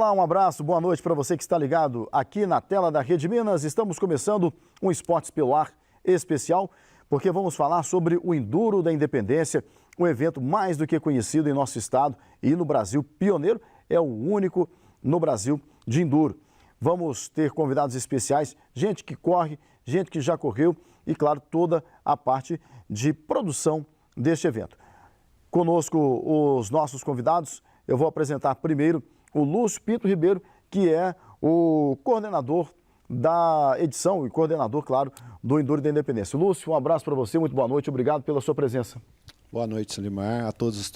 Olá, um abraço, boa noite para você que está ligado aqui na tela da Rede Minas. Estamos começando um Esportes pelo Ar especial, porque vamos falar sobre o Enduro da Independência, um evento mais do que conhecido em nosso estado e no Brasil, pioneiro, é o único no Brasil de Enduro. Vamos ter convidados especiais, gente que corre, gente que já correu e, claro, toda a parte de produção deste evento. Conosco os nossos convidados, eu vou apresentar primeiro o Lúcio Pinto Ribeiro, que é o coordenador da edição e coordenador, claro, do Enduro da Independência. Lúcio, um abraço para você, muito boa noite, obrigado pela sua presença. Boa noite, Solimar, a todos os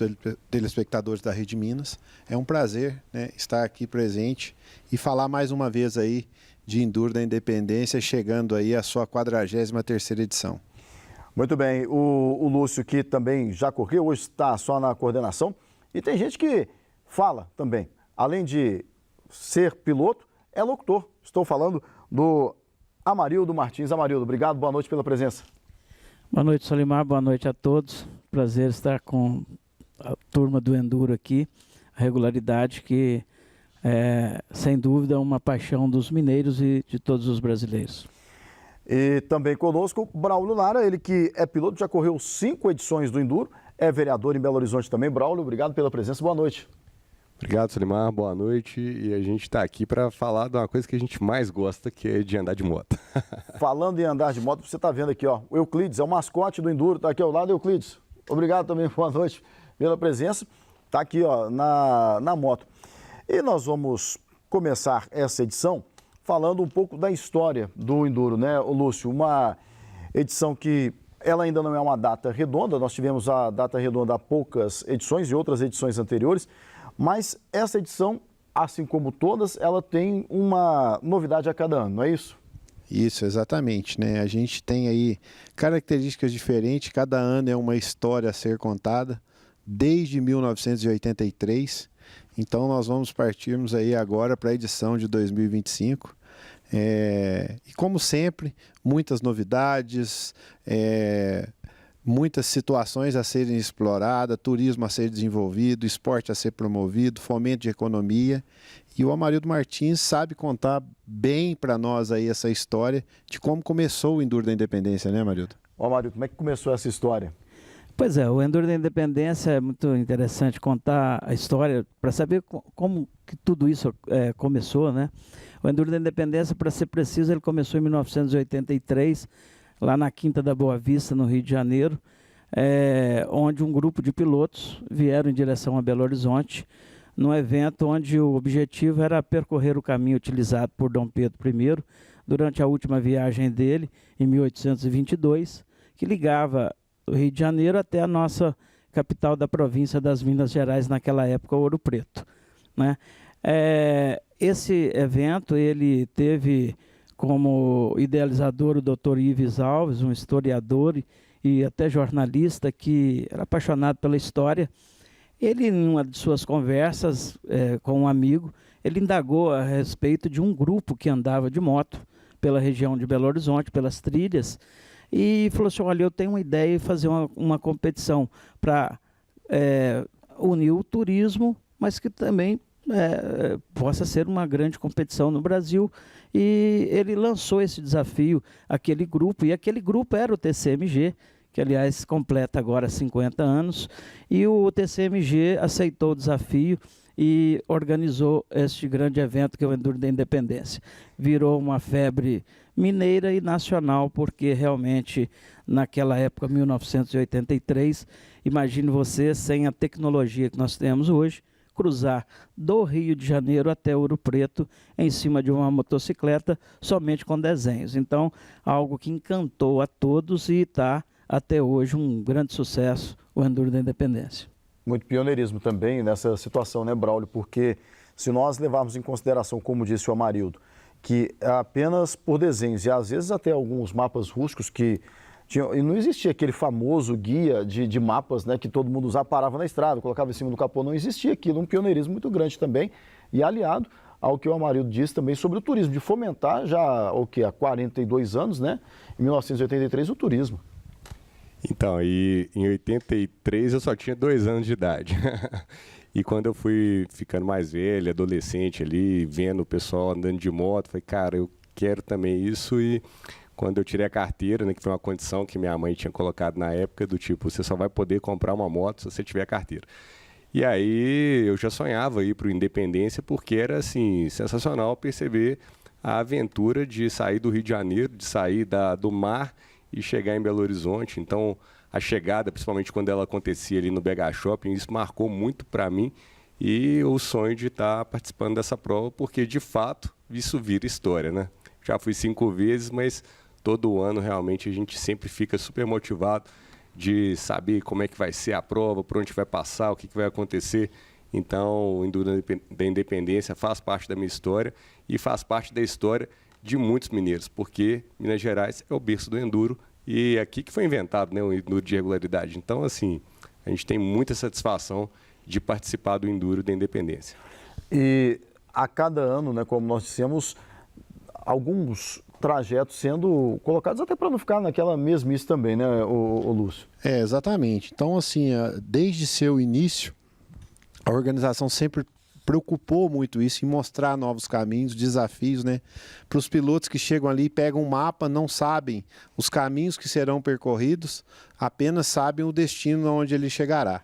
telespectadores da Rede Minas. É um prazer, né, estar aqui presente e falar mais uma vez aí de Enduro da Independência, chegando aí à sua 43ª edição. Muito bem, o Lúcio, que também já correu, hoje está só na coordenação, e tem gente que fala também, além de ser piloto, é locutor. Estou falando do Amarildo Martins. Amarildo, obrigado, boa noite pela presença. Boa noite, Solimar, boa noite a todos. Prazer estar com a turma do Enduro aqui, a regularidade que é, sem dúvida, uma paixão dos mineiros e de todos os brasileiros. E também conosco Braulio Lara, ele que é piloto, já correu 5 edições do Enduro, é vereador em Belo Horizonte também. Braulio, obrigado pela presença, boa noite. Obrigado, Solimar, boa noite. E a gente está aqui para falar de uma coisa que a gente mais gosta, que é de andar de moto. Falando em andar de moto, você está vendo aqui, ó, o Euclides, é o mascote do Enduro, está aqui ao lado, Euclides. Obrigado também, boa noite pela presença. Está aqui, ó, na moto. E nós vamos começar essa edição falando um pouco da história do Enduro, né, Lúcio? Uma edição que ela ainda não é uma data redonda, nós tivemos a data redonda há poucas edições e outras edições anteriores, mas essa edição, assim como todas, ela tem uma novidade a cada ano, não é isso? Isso, exatamente, né? A gente tem aí características diferentes, cada ano é uma história a ser contada, desde 1983, então nós vamos partirmos aí agora para a edição de 2025. E como sempre, muitas novidades, muitas situações a serem exploradas, turismo a ser desenvolvido, esporte a ser promovido, fomento de economia. E o Amarildo Martins sabe contar bem para nós aí essa história de como começou o Enduro da Independência, né, Amarildo? Ô, Amarildo, como é que começou essa história? Pois é, o Enduro da Independência é muito interessante contar a história para saber como que tudo isso começou, né? O Enduro da Independência, para ser preciso, ele começou em 1983, lá na Quinta da Boa Vista, no Rio de Janeiro, onde um grupo de pilotos vieram em direção a Belo Horizonte, num evento onde o objetivo era percorrer o caminho utilizado por Dom Pedro I durante a última viagem dele, em 1822, que ligava o Rio de Janeiro até a nossa capital da província das Minas Gerais, naquela época, Ouro Preto, né? Esse evento, ele teve como idealizador o Dr. Ives Alves, um historiador e até jornalista que era apaixonado pela história. Ele, em uma de suas conversas com um amigo, ele indagou a respeito de um grupo que andava de moto pela região de Belo Horizonte, pelas trilhas, e falou assim, olha, eu tenho uma ideia de fazer uma competição para unir o turismo, mas que também possa ser uma grande competição no Brasil. E ele lançou esse desafio àquele grupo, e aquele grupo era o TCMG, que aliás completa agora 50 anos, e o TCMG aceitou o desafio e organizou este grande evento que é o Enduro da Independência. Virou uma febre mineira e nacional, porque realmente naquela época, 1983, imagine você, sem a tecnologia que nós temos hoje, cruzar do Rio de Janeiro até Ouro Preto em cima de uma motocicleta somente com desenhos. Então, algo que encantou a todos e está até hoje um grande sucesso, o Enduro da Independência. Muito pioneirismo também nessa situação, né, Braulio? Porque se nós levarmos em consideração, como disse o Amarildo, que apenas por desenhos e às vezes até alguns mapas rústicos que tinham, e não existia aquele famoso guia de mapas, né, que todo mundo usava, parava na estrada, colocava em cima do capô, não existia aquilo, um pioneirismo muito grande também, e aliado ao que o Amarildo disse também sobre o turismo, de fomentar já há 42 anos, né, em 1983, o turismo. Então, e em 83 eu só tinha 2 anos de idade. E quando eu fui ficando mais velho, adolescente ali, vendo o pessoal andando de moto, falei, cara, eu quero também isso. E quando eu tirei a carteira, né, que foi uma condição que minha mãe tinha colocado na época, do tipo, você só vai poder comprar uma moto se você tiver a carteira. E aí eu já sonhava ir para o Independência, porque era assim, sensacional perceber a aventura de sair do Rio de Janeiro, de sair do mar e chegar em Belo Horizonte. Então, a chegada, principalmente quando ela acontecia ali no BH Shopping, isso marcou muito para mim e o sonho de estar participando dessa prova, porque de fato isso vira história, né? Já fui 5 vezes, mas todo ano realmente a gente sempre fica super motivado de saber como é que vai ser a prova, por onde vai passar, o que vai acontecer. Então, o Enduro da Independência faz parte da minha história e faz parte da história de muitos mineiros, porque Minas Gerais é o berço do Enduro e é aqui que foi inventado, né, o Enduro de regularidade. Então, assim, a gente tem muita satisfação de participar do Enduro da Independência. E a cada ano, né, como nós dissemos, alguns trajetos sendo colocados até para não ficar naquela mesmice também, né, o Lúcio? Exatamente. Então, assim, desde seu início, a organização sempre preocupou muito isso, em mostrar novos caminhos, desafios, né? Para os pilotos que chegam ali, pegam um mapa, não sabem os caminhos que serão percorridos, apenas sabem o destino onde ele chegará.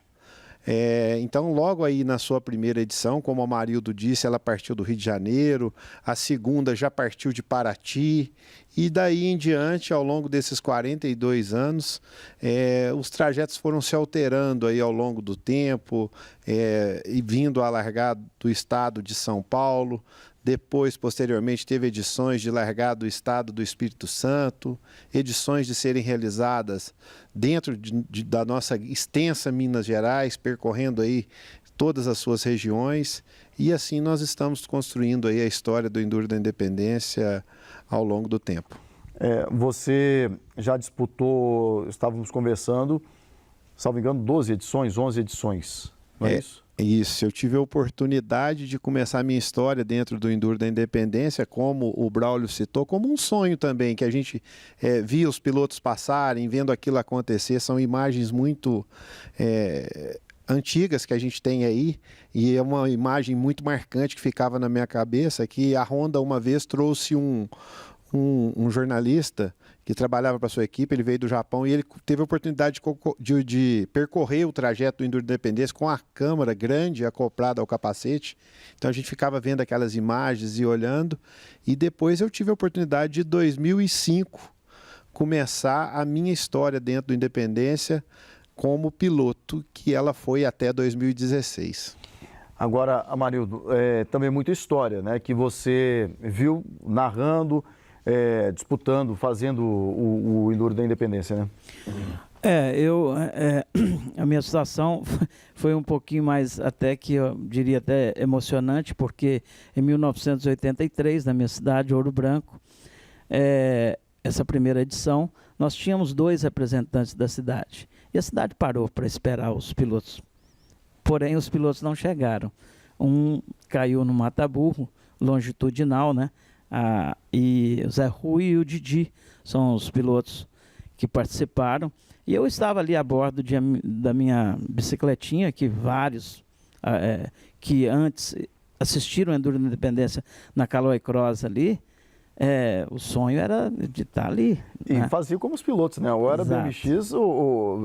Então, logo aí na sua primeira edição, como a Marildo disse, ela partiu do Rio de Janeiro, a segunda já partiu de Paraty, e daí em diante, ao longo desses 42 anos, os trajetos foram se alterando aí ao longo do tempo, e vindo a largar do estado de São Paulo. Depois, posteriormente, teve edições de largar do estado do Espírito Santo, edições de serem realizadas dentro da nossa extensa Minas Gerais, percorrendo aí todas as suas regiões. E assim nós estamos construindo aí a história do Enduro da Independência ao longo do tempo. Você já disputou, estávamos conversando, salvo engano, 12 edições, 11 edições, não é isso? Isso, eu tive a oportunidade de começar a minha história dentro do Enduro da Independência, como o Braulio citou, como um sonho também, que a gente via os pilotos passarem, vendo aquilo acontecer, são imagens muito antigas que a gente tem aí, e é uma imagem muito marcante que ficava na minha cabeça, que a Honda uma vez trouxe um jornalista que trabalhava para a sua equipe, ele veio do Japão e ele teve a oportunidade de percorrer o trajeto do Enduro da Independência com a câmera grande acoplada ao capacete. Então a gente ficava vendo aquelas imagens e olhando. E depois eu tive a oportunidade de, em 2005, começar a minha história dentro do Independência como piloto, que ela foi até 2016. Agora, Amarildo, também muita história, né, que você viu narrando, disputando, fazendo o Enduro da Independência, né? A minha situação foi um pouquinho mais, até que eu diria até emocionante, porque em 1983, na minha cidade, Ouro Branco, essa primeira edição, nós tínhamos 2 representantes da cidade. E a cidade parou para esperar os pilotos. Porém, os pilotos não chegaram. Um caiu no mata-burro, longitudinal, né? E o Zé Rui e o Didi são os pilotos que participaram. E eu estava ali a bordo da minha bicicletinha, que vários que antes assistiram o Enduro da Independência na Caloi Cross ali, o sonho era de estar ali. E né? fazia como os pilotos, né? Ou era a BMX,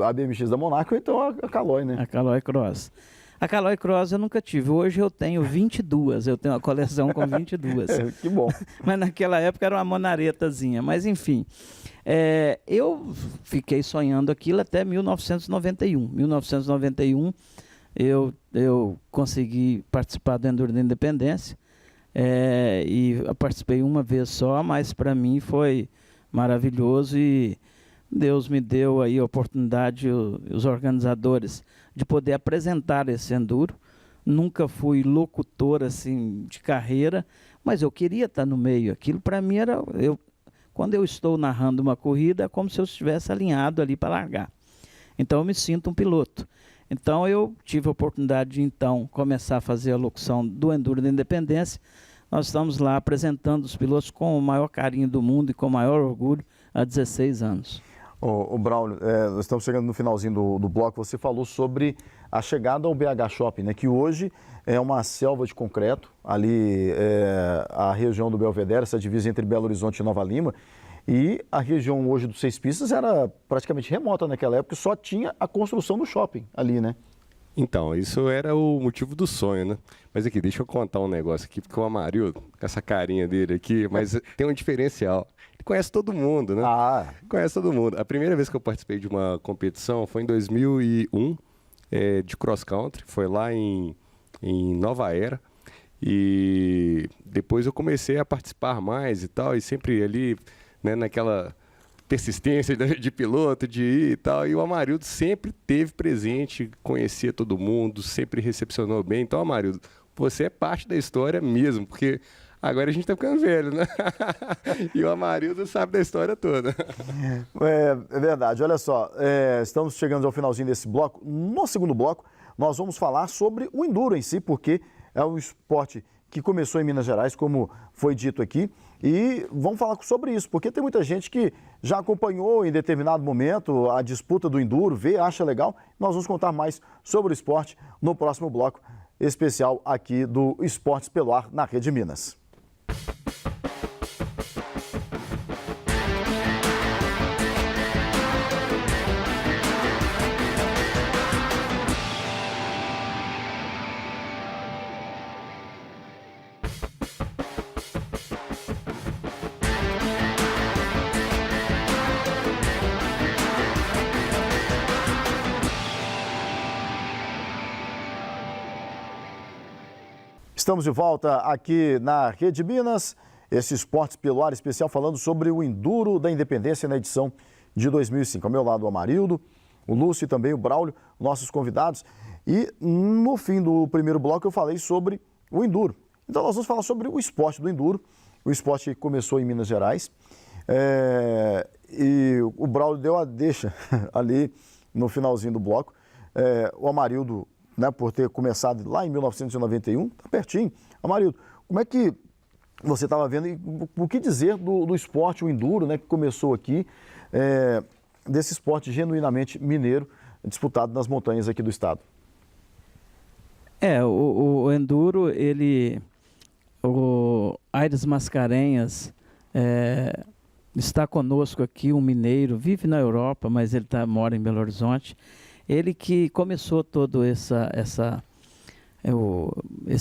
a BMX da Monaco, ou então a Caloi, né? A Caloi Cross. A Caloi Cross eu nunca tive. Hoje eu tenho 22. Eu tenho uma coleção com 22. Que bom. Mas naquela época era uma monaretazinha. Mas enfim, eu fiquei sonhando aquilo até 1991. 1991 eu consegui participar do Enduro da Independência. E eu participei uma vez só, mas para mim foi maravilhoso e Deus me deu aí a oportunidade, os organizadores, de poder apresentar esse Enduro. Nunca fui locutor assim de carreira, mas eu queria estar no meio. Aquilo para mim era... Quando eu estou narrando uma corrida, é como se eu estivesse alinhado ali para largar. Então eu me sinto um piloto. Então eu tive a oportunidade de então começar a fazer a locução do Enduro da Independência. Nós estamos lá apresentando os pilotos com o maior carinho do mundo e com o maior orgulho há 16 anos. O Braulio, nós estamos chegando no finalzinho do bloco, você falou sobre a chegada ao BH Shopping, né, que hoje é uma selva de concreto, ali a região do Belvedere, essa divisa entre Belo Horizonte e Nova Lima, e a região hoje dos Seis Pistas era praticamente remota naquela época, só tinha a construção do shopping ali, né? Então, isso era o motivo do sonho, né? Mas aqui, deixa eu contar um negócio aqui, porque o Amarildo, com essa carinha dele aqui, mas tem um diferencial. Ele conhece todo mundo, né? Ah. Conhece todo mundo. A primeira vez que eu participei de uma competição foi em 2001, de cross country, foi lá em Nova Era. E depois eu comecei a participar mais e tal, e sempre ali, né, naquela persistência de piloto, de ir e tal, e o Amarildo sempre teve presente, conhecia todo mundo, sempre recepcionou bem. Então, Amarildo, você é parte da história mesmo, porque agora a gente tá ficando velho, né? E o Amarildo sabe da história toda. É verdade, olha só, estamos chegando ao finalzinho desse bloco. No segundo bloco, nós vamos falar sobre o enduro em si, porque é um esporte que começou em Minas Gerais, como foi dito aqui, e vamos falar sobre isso, porque tem muita gente que já acompanhou em determinado momento a disputa do enduro, vê, acha legal. Nós vamos contar mais sobre o esporte no próximo bloco especial aqui do Esportes pelo Ar na Rede Minas. Estamos de volta aqui na Rede Minas, esse Esportes pelo Ar especial falando sobre o Enduro da Independência na edição de 2005. Ao meu lado o Amarildo, o Lúcio e também o Braulio, nossos convidados. E no fim do primeiro bloco eu falei sobre o Enduro. Então nós vamos falar sobre o esporte do Enduro, o esporte que começou em Minas Gerais. E o Braulio deu a deixa ali no finalzinho do bloco. O Amarildo, né, por ter começado lá em 1991, tá pertinho. Amarildo, como é que você estava vendo e o que dizer do esporte, o enduro, né, que começou aqui, desse esporte genuinamente mineiro, disputado nas montanhas aqui do estado? O enduro, o Aires Mascarenhas está conosco aqui, um mineiro, vive na Europa, mas ele mora em Belo Horizonte. Ele que começou todo esse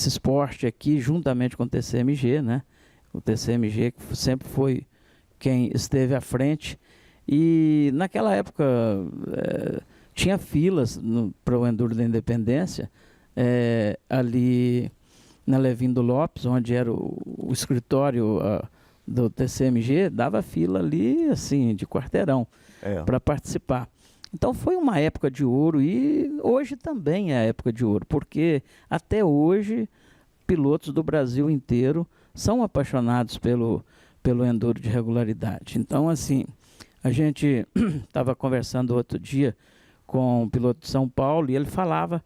esporte aqui, juntamente com o TCMG, né? O TCMG que sempre foi quem esteve à frente. E naquela época tinha filas para o Enduro da Independência, ali na Levindo Lopes, onde era o escritório do TCMG, dava fila ali, assim, de quarteirão para participar. Então foi uma época de ouro e hoje também é a época de ouro, porque até hoje pilotos do Brasil inteiro são apaixonados pelo enduro de regularidade. Então, assim, a gente estava conversando outro dia com um piloto de São Paulo e ele falava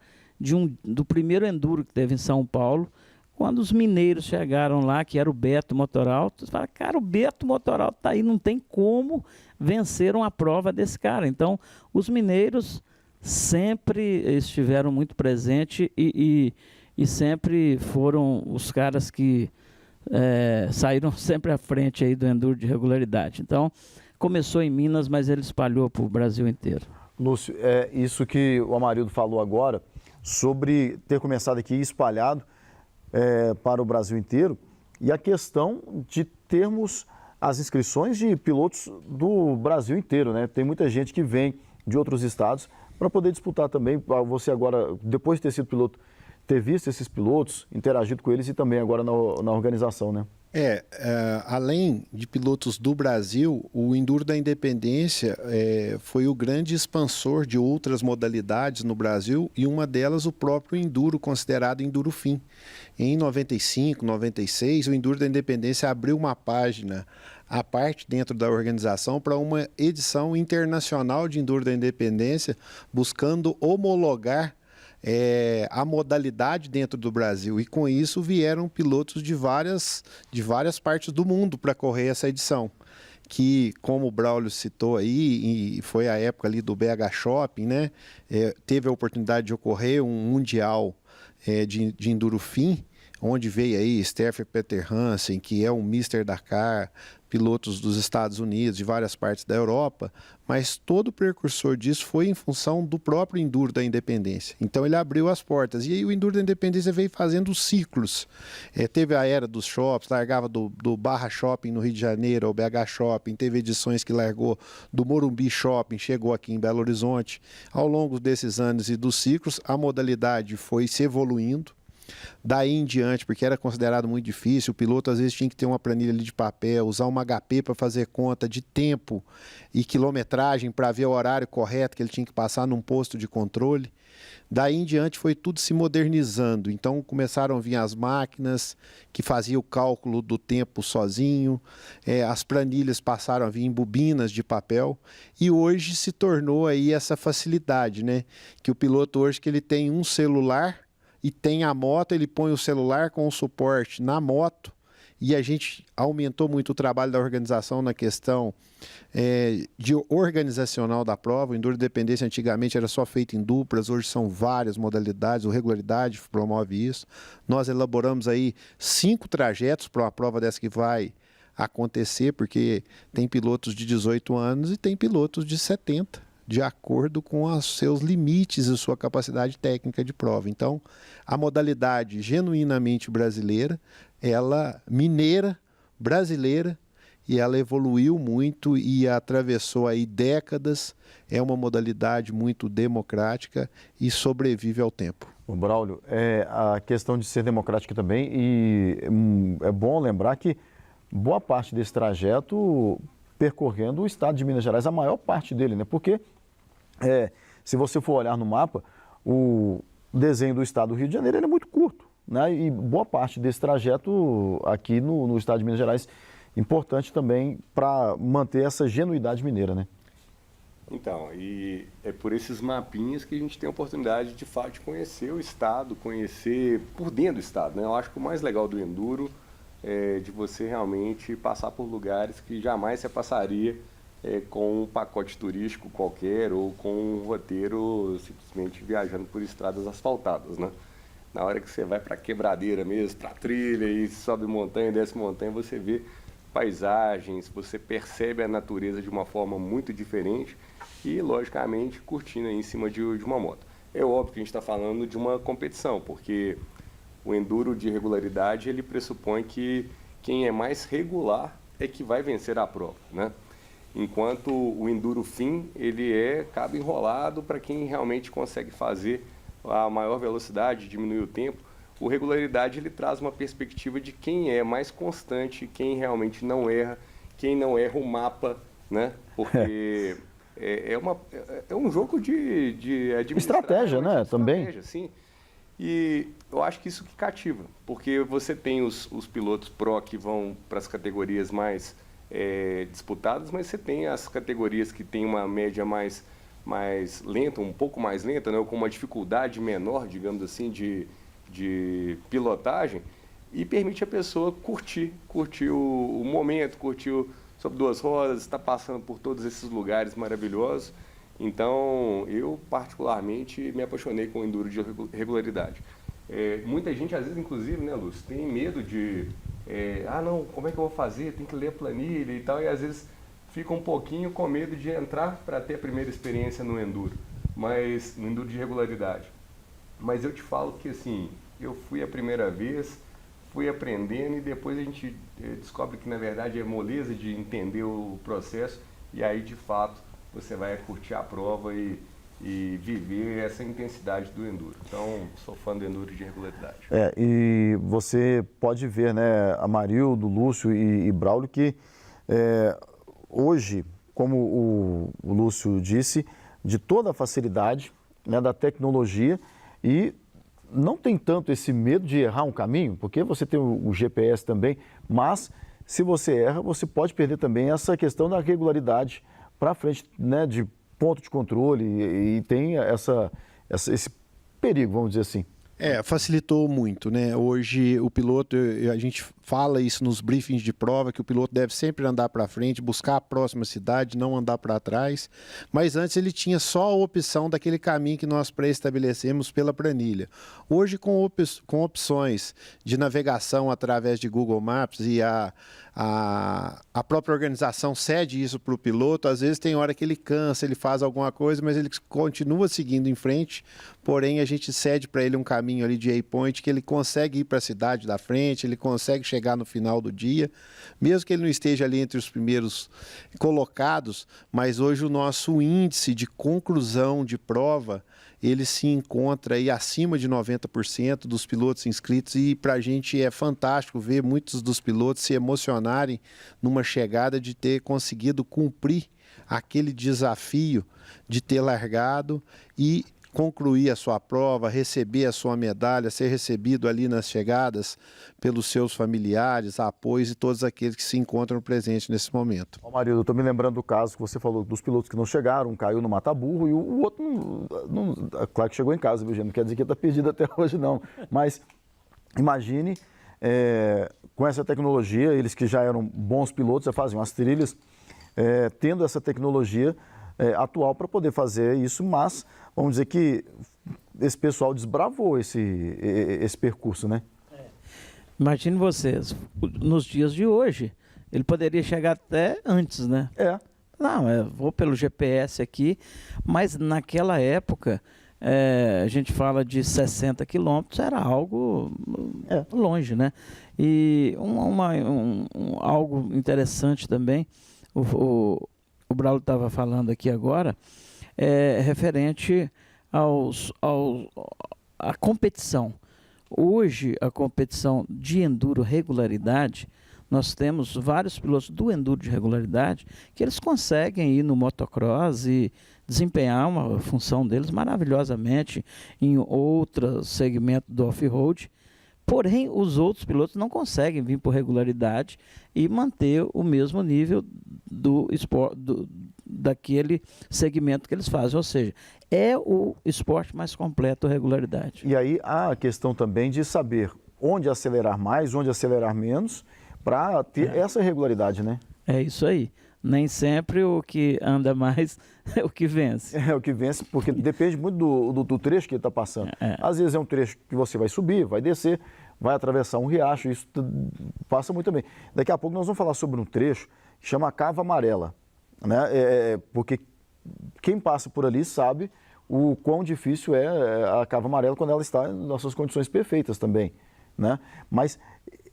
do primeiro enduro que teve em São Paulo, quando os mineiros chegaram lá, que era o Beto Motorauto. Você fala, cara, o Beto Motorauto está aí, não tem como vencer uma prova desse cara. Então, os mineiros sempre estiveram muito presentes e sempre foram os caras que saíram sempre à frente aí do enduro de regularidade. Então, começou em Minas, mas ele espalhou para o Brasil inteiro. Lúcio, isso que o Amarildo falou agora, sobre ter começado aqui espalhado para o Brasil inteiro, e a questão de termos as inscrições de pilotos do Brasil inteiro, né? Tem muita gente que vem de outros estados para poder disputar também. Você agora, depois de ter sido piloto, ter visto esses pilotos, interagido com eles e também agora na organização, né? Além de pilotos do Brasil, o Enduro da Independência foi o grande expansor de outras modalidades no Brasil, e uma delas o próprio Enduro, considerado Enduro Fim. Em 95, 96, o Enduro da Independência abriu uma página à parte dentro da organização para uma edição internacional de Enduro da Independência, buscando homologar a modalidade dentro do Brasil, e com isso vieram pilotos de várias partes do mundo para correr essa edição. que, como o Braulio citou aí, e foi a época ali do BH Shopping, né? Teve a oportunidade de ocorrer um mundial de Enduro Fim, onde veio aí Steffer Peter Hansen, que é um Mr. Dakar, pilotos dos Estados Unidos, de várias partes da Europa, mas todo o precursor disso foi em função do próprio Enduro da Independência. Então ele abriu as portas, e aí o Enduro da Independência veio fazendo ciclos. Teve a era dos shops, largava do Barra Shopping no Rio de Janeiro, ao BH Shopping, teve edições que largou do Morumbi Shopping, chegou aqui em Belo Horizonte. Ao longo desses anos e dos ciclos, a modalidade foi se evoluindo. Daí em diante, porque era considerado muito difícil, o piloto às vezes tinha que ter uma planilha ali de papel, usar uma HP para fazer conta de tempo e quilometragem para ver o horário correto que ele tinha que passar num posto de controle. Daí em diante foi tudo se modernizando, então começaram a vir as máquinas que faziam o cálculo do tempo sozinho, as planilhas passaram a vir em bobinas de papel, e hoje se tornou aí essa facilidade, né? Que o piloto hoje que ele tem um celular e tem a moto, ele põe o celular com o suporte na moto, e a gente aumentou muito o trabalho da organização na questão de organizacional da prova. O Enduro Independência antigamente era só feito em duplas, hoje são várias modalidades, o Regularidade promove isso. Nós elaboramos aí 5 trajetos para uma prova dessa que vai acontecer, porque tem pilotos de 18 anos e tem pilotos de 70, de acordo com os seus limites e sua capacidade técnica de prova. Então, a modalidade genuinamente brasileira, ela mineira, brasileira, e ela evoluiu muito e atravessou aí décadas, é uma modalidade muito democrática e sobrevive ao tempo. O Braulio, a questão de ser democrática também, e é bom lembrar que boa parte desse trajeto percorrendo o estado de Minas Gerais, a maior parte dele, né? Porque se você for olhar no mapa, o desenho do estado do Rio de Janeiro ele é muito curto, né? E boa parte desse trajeto aqui no estado de Minas Gerais, importante também para manter essa genuidade mineira, né? Então, e é por esses mapinhas que a gente tem a oportunidade de fato de conhecer o estado, conhecer por dentro do estado, né? Eu acho que o mais legal do Enduro é de você realmente passar por lugares que jamais você passaria com um pacote turístico qualquer ou com um roteiro simplesmente viajando por estradas asfaltadas, né? Na hora que você vai para quebradeira mesmo, para trilha e sobe montanha, desce montanha, você vê paisagens, você percebe a natureza de uma forma muito diferente e, logicamente, curtindo aí em cima de uma moto. É óbvio que a gente está falando de uma competição, porque o enduro de regularidade, ele pressupõe que quem é mais regular é que vai vencer a prova, né? Enquanto o enduro fim, ele cabo enrolado para quem realmente consegue fazer a maior velocidade, diminuir o tempo. O regularidade, ele traz uma perspectiva de quem é mais constante, quem realmente não erra, quem não erra o mapa, né? Porque é um jogo de estratégia, né? Também. Sim. E eu acho que isso que cativa, porque você tem os pilotos pro que vão para as categorias mais disputadas, mas você tem as categorias que tem uma média mais lenta, um pouco mais lenta, né? Com uma dificuldade menor, digamos assim, de pilotagem, e permite a pessoa curtir o momento, curtir sobre duas rodas, está passando por todos esses lugares maravilhosos. Então, eu particularmente me apaixonei com o enduro de regularidade. Muita gente, às vezes, inclusive, né, Lúcio, tem medo de... não, como é que eu vou fazer? Tem que ler a planilha e tal, e às vezes fica um pouquinho com medo de entrar para ter a primeira experiência no enduro, no enduro de regularidade. Mas eu te falo que, assim, eu fui a primeira vez, fui aprendendo e depois a gente descobre que, na verdade, é moleza de entender o processo e aí, de fato, você vai curtir a prova e viver essa intensidade do enduro. Então, sou fã do enduro de regularidade. E você pode ver, né, Amarildo, Lúcio e Braulio, que hoje, como o Lúcio disse, de toda a facilidade, né, da tecnologia, e não tem tanto esse medo de errar um caminho, porque você tem o GPS também, mas se você erra, você pode perder também essa questão da regularidade para frente, né, de ponto de controle, e tem esse perigo, vamos dizer assim. Facilitou muito, né? Hoje o piloto, a gente fala isso nos briefings de prova, que o piloto deve sempre andar para frente, buscar a próxima cidade, não andar para trás. Mas antes ele tinha só a opção daquele caminho que nós pré-estabelecemos pela planilha. Hoje, com opções de navegação através de Google Maps e a própria organização cede isso para o piloto, às vezes tem hora que ele cansa, ele faz alguma coisa, mas ele continua seguindo em frente, porém a gente cede para ele um caminho ali de waypoint que ele consegue ir para a cidade da frente, ele consegue chegar no final do dia, mesmo que ele não esteja ali entre os primeiros colocados, mas hoje o nosso índice de conclusão de prova, ele se encontra aí acima de 90% dos pilotos inscritos e para a gente é fantástico ver muitos dos pilotos se emocionarem numa chegada de ter conseguido cumprir aquele desafio de ter largado e concluir a sua prova, receber a sua medalha, ser recebido ali nas chegadas pelos seus familiares, apoios e todos aqueles que se encontram presentes nesse momento. Ó, Marildo, eu estou me lembrando do caso que você falou dos pilotos que não chegaram, um caiu no mata-burro e o outro, claro que chegou em casa, viu, gente? Não quer dizer que está perdido até hoje, não. Mas imagine, com essa tecnologia, eles que já eram bons pilotos, já faziam as trilhas, tendo essa tecnologia atual para poder fazer isso, mas vamos dizer que esse pessoal desbravou esse percurso, né? Imagine vocês, nos dias de hoje, ele poderia chegar até antes, né? Não, eu vou pelo GPS aqui, mas naquela época, a gente fala de 60 quilômetros, era algo longe, né? E algo interessante também, o Braulio estava falando aqui agora, referente à competição. Hoje, a competição de enduro regularidade, nós temos vários pilotos do enduro de regularidade que eles conseguem ir no motocross e desempenhar uma função deles maravilhosamente em outro segmento do off-road. Porém, os outros pilotos não conseguem vir por regularidade e manter o mesmo nível do esporte, daquele segmento que eles fazem. Ou seja, é o esporte mais completo, a regularidade. E aí há a questão também de saber onde acelerar mais, onde acelerar menos, para ter essa regularidade, né? É isso aí. Nem sempre o que anda mais é o que vence. É o que vence, porque depende muito do trecho que ele está passando. Às vezes é um trecho que você vai subir, vai descer, vai atravessar um riacho, isso passa muito bem. Daqui a pouco nós vamos falar sobre um trecho que chama Cava Amarela, né? Porque quem passa por ali sabe o quão difícil é a Cava Amarela quando ela está nas suas condições perfeitas também, né? Mas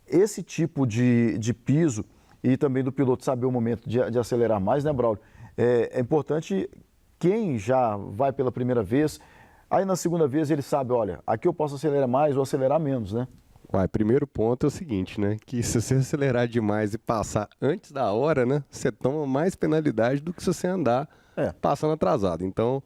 esse tipo de piso e também do piloto saber o momento de acelerar mais, né, Braulio? É importante quem já vai pela primeira vez, aí na segunda vez ele sabe, olha, aqui eu posso acelerar mais ou acelerar menos, né? Primeiro ponto é o seguinte, né? Que se você acelerar demais e passar antes da hora, né? Você toma mais penalidade do que se você andar passando atrasado. Então,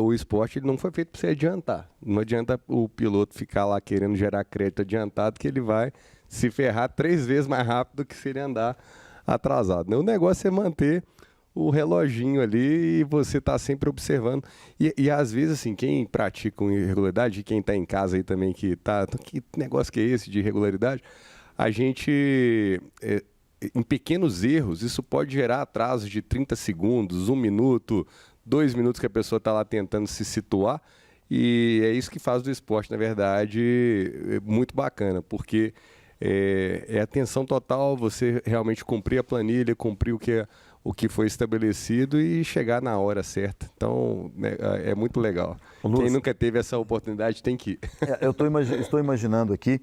o esporte ele não foi feito para você adiantar. Não adianta o piloto ficar lá querendo gerar crédito adiantado, que ele vai se ferrar 3 vezes mais rápido que se ele andar atrasado, né? O negócio é manter o reloginho ali e você tá sempre observando. E às vezes, assim, quem pratica com irregularidade, quem está em casa aí também que negócio que é esse de irregularidade, a gente, em pequenos erros, isso pode gerar atrasos de 30 segundos, 1 minuto, 2 minutos que a pessoa está lá tentando se situar, e é isso que faz do esporte, na verdade, muito bacana, porque é atenção total, você realmente cumprir a planilha, cumprir o que foi estabelecido e chegar na hora certa. Então, é muito legal. Lúcio, quem nunca teve essa oportunidade tem que ir. Eu estou imaginando aqui,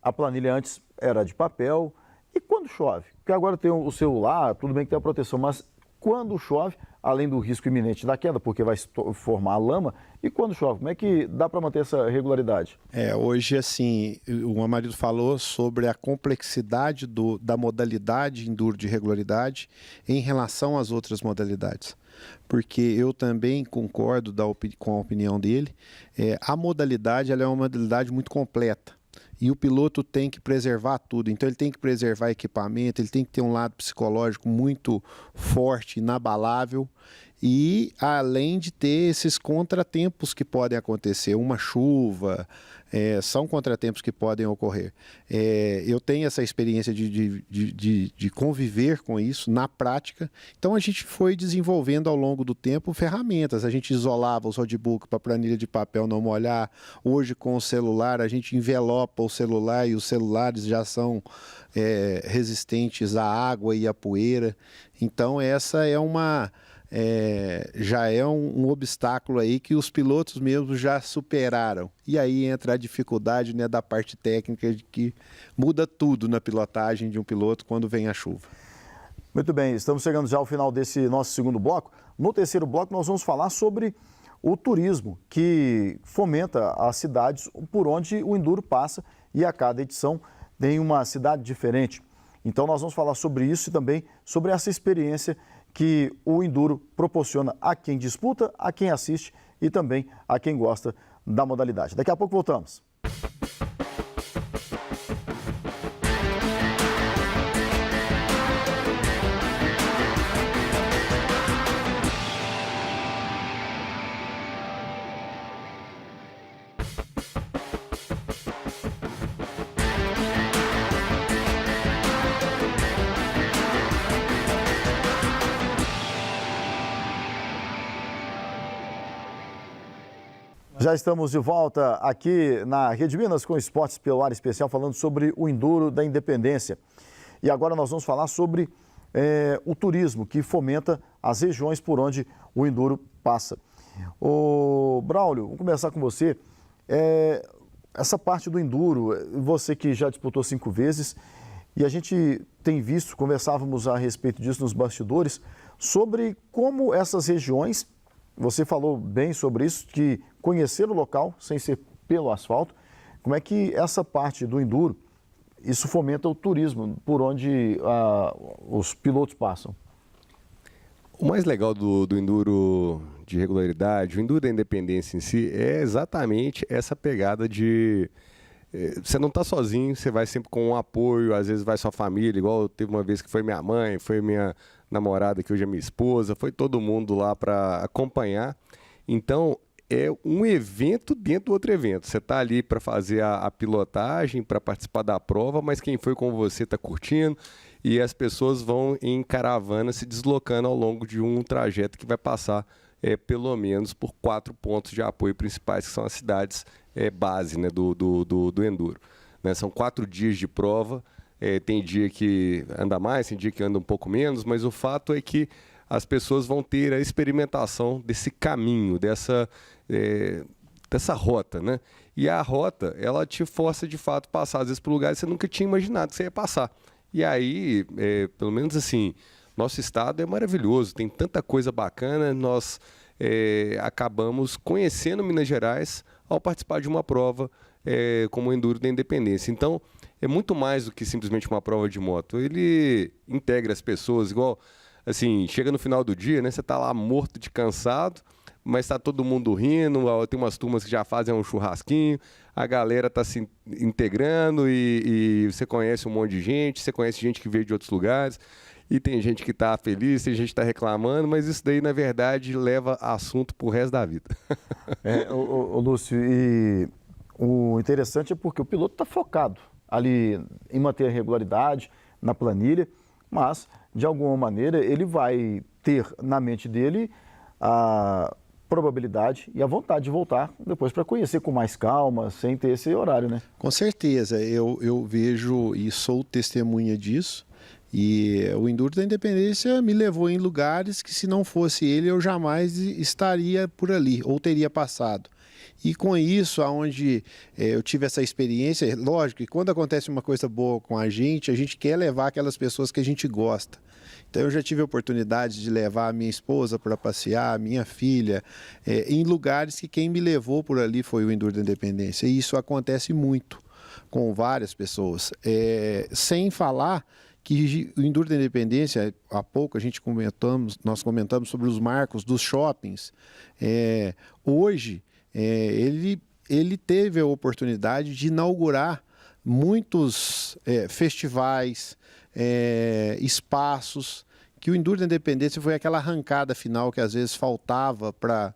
a planilha antes era de papel, e quando chove? Porque agora tem o celular, tudo bem que tem a proteção, mas quando chove, além do risco iminente da queda, porque vai formar lama, e quando chove, como é que dá para manter essa regularidade? Hoje, assim, o Amarildo falou sobre a complexidade da modalidade enduro de regularidade em relação às outras modalidades. Porque eu também concordo com a opinião dele, a modalidade ela é uma modalidade muito completa. E o piloto tem que preservar tudo, então ele tem que preservar equipamento, ele tem que ter um lado psicológico muito forte, inabalável, e além de ter esses contratempos que podem acontecer, uma chuva, são contratempos que podem ocorrer. Eu tenho essa experiência de conviver com isso na prática, então a gente foi desenvolvendo ao longo do tempo ferramentas, a gente isolava os roadbooks para a planilha de papel não molhar, hoje com o celular a gente envelopa o celular e os celulares já são resistentes à água e à poeira, então essa é já é um obstáculo aí que os pilotos mesmo já superaram. E aí entra a dificuldade, né, da parte técnica, de que muda tudo na pilotagem de um piloto quando vem a chuva. Muito bem, estamos chegando já ao final desse nosso segundo bloco. No terceiro bloco nós vamos falar sobre o turismo, que fomenta as cidades por onde o Enduro passa, e a cada edição tem uma cidade diferente. Então nós vamos falar sobre isso e também sobre essa experiência que o Enduro proporciona a quem disputa, a quem assiste e também a quem gosta da modalidade. Daqui a pouco voltamos. Já estamos de volta aqui na Rede Minas com Esportes pelo Ar Especial, falando sobre o Enduro da Independência. E agora nós vamos falar sobre o turismo, que fomenta as regiões por onde o Enduro passa. Ô Braulio, vamos começar com você. Essa parte do Enduro, você que já disputou 5 vezes, e a gente tem visto, conversávamos a respeito disso nos bastidores, sobre como essas regiões, você falou bem sobre isso, que conhecer o local sem ser pelo asfalto, como é que essa parte do Enduro, isso fomenta o turismo por onde os pilotos passam? O mais legal do Enduro de regularidade, o Enduro da Independência em si, é exatamente essa pegada de... Você não está sozinho, você vai sempre com um apoio, às vezes vai sua família, igual teve uma vez que foi minha mãe, foi minha namorada, que hoje é minha esposa, foi todo mundo lá para acompanhar. Então, é um evento dentro do outro evento. Você está ali para fazer a pilotagem, para participar da prova, mas quem foi com você está curtindo, e as pessoas vão em caravana se deslocando ao longo de um trajeto que vai passar pelo menos por 4 pontos de apoio principais, que são as cidades base, né, do Enduro. Né? São 4 dias de prova, tem dia que anda mais, tem dia que anda um pouco menos, mas o fato é que as pessoas vão ter a experimentação desse caminho, dessa rota, né? E a rota, ela te força de fato a passar, às vezes, por lugares que você nunca tinha imaginado que você ia passar. E aí, pelo menos assim, nosso estado é maravilhoso, tem tanta coisa bacana, nós acabamos conhecendo Minas Gerais ao participar de uma prova como o Enduro da Independência. Então, é muito mais do que simplesmente uma prova de moto. Ele integra as pessoas, igual, assim, chega no final do dia, né? Você está lá morto de cansado, mas está todo mundo rindo, tem umas turmas que já fazem um churrasquinho, a galera está se integrando e você conhece um monte de gente, você conhece gente que veio de outros lugares, e tem gente que está feliz, tem gente que está reclamando, mas isso daí, na verdade, leva assunto para o resto da vida. Lúcio, e o interessante é porque o piloto está focado ali em manter a regularidade na planilha, mas, de alguma maneira, ele vai ter na mente dele a probabilidade e a vontade de voltar depois para conhecer com mais calma, sem ter esse horário, né? Com certeza, eu vejo e sou testemunha disso, e o Enduro da Independência me levou em lugares que, se não fosse ele, eu jamais estaria por ali, ou teria passado. E com isso, aonde eu tive essa experiência, lógico que quando acontece uma coisa boa com a gente quer levar aquelas pessoas que a gente gosta. Então eu já tive a oportunidade de levar a minha esposa para passear, a minha filha, em lugares que quem me levou por ali foi o Enduro da Independência. E isso acontece muito com várias pessoas. Sem falar que o Enduro da Independência, há pouco nós comentamos sobre os marcos dos shoppings. Hoje, ele teve a oportunidade de inaugurar muitos festivais, espaços que o Enduro da Independência foi aquela arrancada final que às vezes faltava para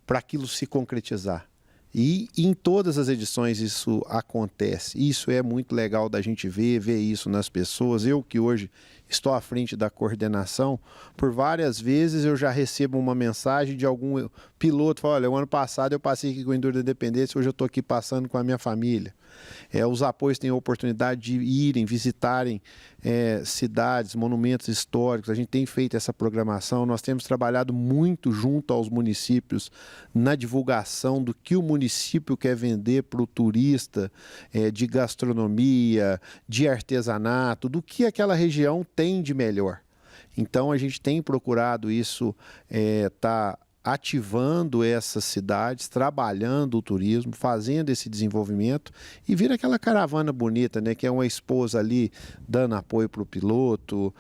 aquilo se concretizar. E em todas as edições isso acontece. Isso é muito legal da gente ver isso nas pessoas. Eu que hoje estou à frente da coordenação, por várias vezes eu já recebo uma mensagem de algum piloto, fala, olha, o ano passado eu passei aqui com o Enduro da Independência, hoje eu estou aqui passando com a minha família. Os apoios têm a oportunidade de irem, visitarem cidades, monumentos históricos. A gente tem feito essa programação, nós temos trabalhado muito junto aos municípios na divulgação do que o município quer vender para o turista, de gastronomia, de artesanato, do que aquela região tem de melhor. Então a gente tem procurado isso, tá ativando essas cidades, trabalhando o turismo, fazendo esse desenvolvimento e vira aquela caravana bonita, né? Que é uma esposa ali dando apoio para o piloto,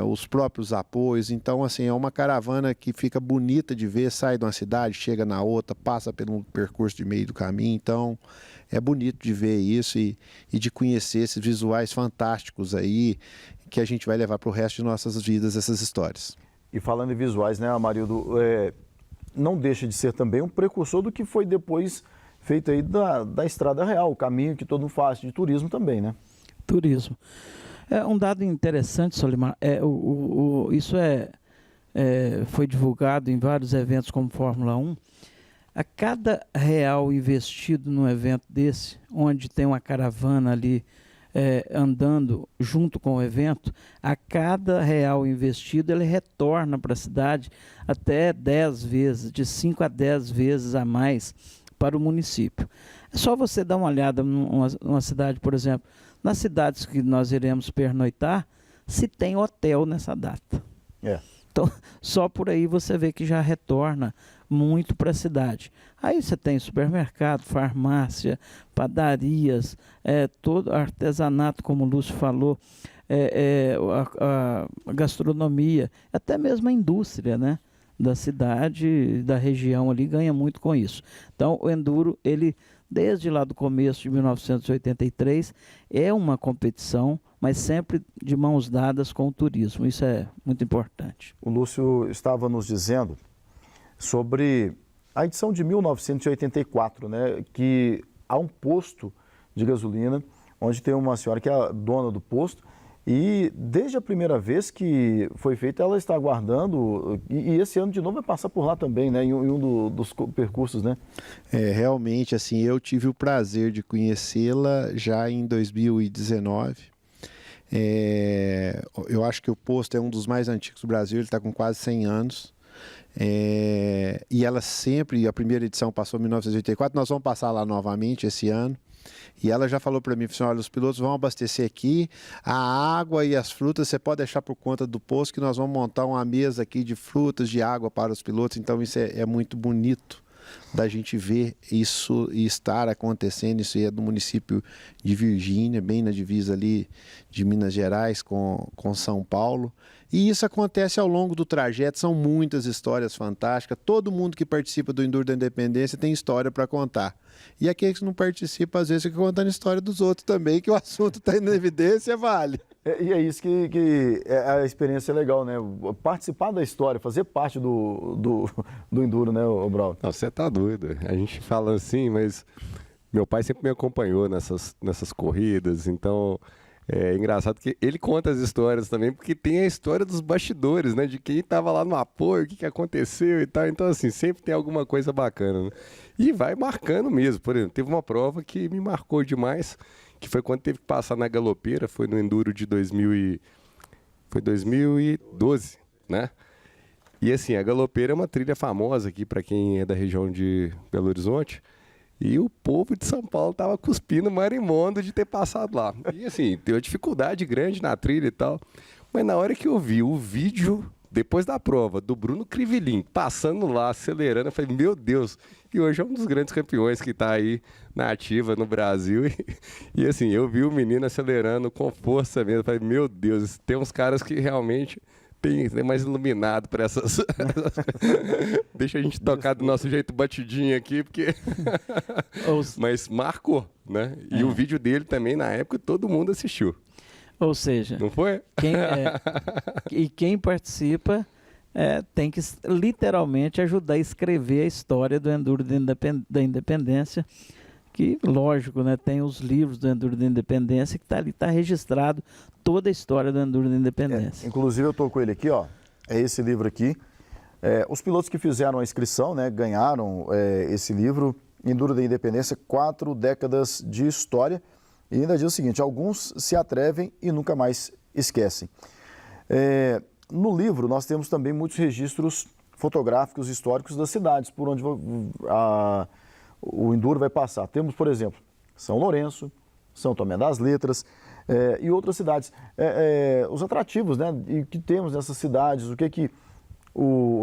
os próprios apoios. Então, assim, é uma caravana que fica bonita de ver, sai de uma cidade, chega na outra, passa pelo percurso de meio do caminho. Então, é bonito de ver isso e de conhecer esses visuais fantásticos aí que a gente vai levar para o resto de nossas vidas, essas histórias. E falando em visuais, né, Amarildo, não deixa de ser também um precursor do que foi depois feito aí da Estrada Real, o caminho que todo mundo faz de turismo também, né? Turismo. Um dado interessante, Solimar, isso foi divulgado em vários eventos como Fórmula 1. A cada real investido num evento desse, onde tem uma caravana ali andando junto com o evento, a cada real investido ele retorna para a cidade até 10 vezes, de 5 a 10 vezes a mais para o município. É só você dar uma olhada numa cidade, por exemplo, nas cidades que nós iremos pernoitar, se tem hotel nessa data. Então, só por aí você vê que já retorna muito para a cidade. Aí você tem supermercado, farmácia, padarias, todo artesanato, como o Lúcio falou, a gastronomia, até mesmo a indústria, né, da cidade, da região ali, ganha muito com isso. Então, o Enduro, ele, desde lá do começo de 1983, é uma competição, mas sempre de mãos dadas com o turismo. Isso é muito importante. O Lúcio estava nos dizendo sobre a edição de 1984, né, que há um posto de gasolina, onde tem uma senhora que é a dona do posto, e desde a primeira vez que foi feita, ela está aguardando, e esse ano de novo vai passar por lá também, né, em um dos percursos, né? Realmente, assim, eu tive o prazer de conhecê-la já em 2019. Eu acho que o posto é um dos mais antigos do Brasil, ele está com quase 100 anos. E ela sempre, a primeira edição passou em 1984, nós vamos passar lá novamente esse ano. E ela já falou para mim, assim, olha, os pilotos vão abastecer aqui, a água e as frutas você pode deixar por conta do posto, que nós vamos montar uma mesa aqui de frutas, de água para os pilotos. Então isso é muito bonito da gente ver isso e estar acontecendo. Isso é do município de Virgínia, bem na divisa ali de Minas Gerais com São Paulo. E isso acontece ao longo do trajeto, são muitas histórias fantásticas. Todo mundo que participa do Enduro da Independência tem história para contar. E aqueles que não participam, às vezes, ficam contando a história dos outros também, que o assunto está em evidência, vale. E é isso que a experiência é legal, né? Participar da história, fazer parte do Enduro, né, Braulio? Não, você tá doido. A gente fala assim, mas meu pai sempre me acompanhou nessas corridas, então é engraçado que ele conta as histórias também, porque tem a história dos bastidores, né? De quem estava lá no apoio, o que aconteceu e tal. Então, assim, sempre tem alguma coisa bacana, né? E vai marcando mesmo. Por exemplo, teve uma prova que me marcou demais, que foi quando teve que passar na Galopeira, foi no Enduro de 2012, né? E assim, a Galopeira é uma trilha famosa aqui para quem é da região de Belo Horizonte, e o povo de São Paulo tava cuspindo marimbondo de ter passado lá. E assim, deu dificuldade grande na trilha e tal, mas na hora que eu vi o vídeo, depois da prova, do Bruno Crivelin passando lá, acelerando, eu falei, meu Deus, e hoje é um dos grandes campeões que está aí na ativa no Brasil. E assim, eu vi o menino acelerando com força mesmo, eu falei, meu Deus, tem uns caras que realmente tem mais iluminado para essas... Deixa a gente tocar do nosso jeito batidinho aqui, porque... Mas marcou, né? E o vídeo dele também, na época, todo mundo assistiu. Ou seja, Não foi? quem participa tem que literalmente ajudar a escrever a história do Enduro da Independência, que, lógico, né, tem os livros do Enduro da Independência, que está registrado toda a história do Enduro da Independência. Inclusive eu estou com ele aqui, ó, é esse livro aqui. Os pilotos que fizeram a inscrição, né, ganharam esse livro, Enduro da Independência, 4 décadas de história. E ainda diz o seguinte: alguns se atrevem e nunca mais esquecem. No livro nós temos também muitos registros fotográficos históricos das cidades por onde o Enduro vai passar. Temos, por exemplo, São Lourenço, São Tomé das Letras e outras cidades. Os atrativos, né, que temos nessas cidades,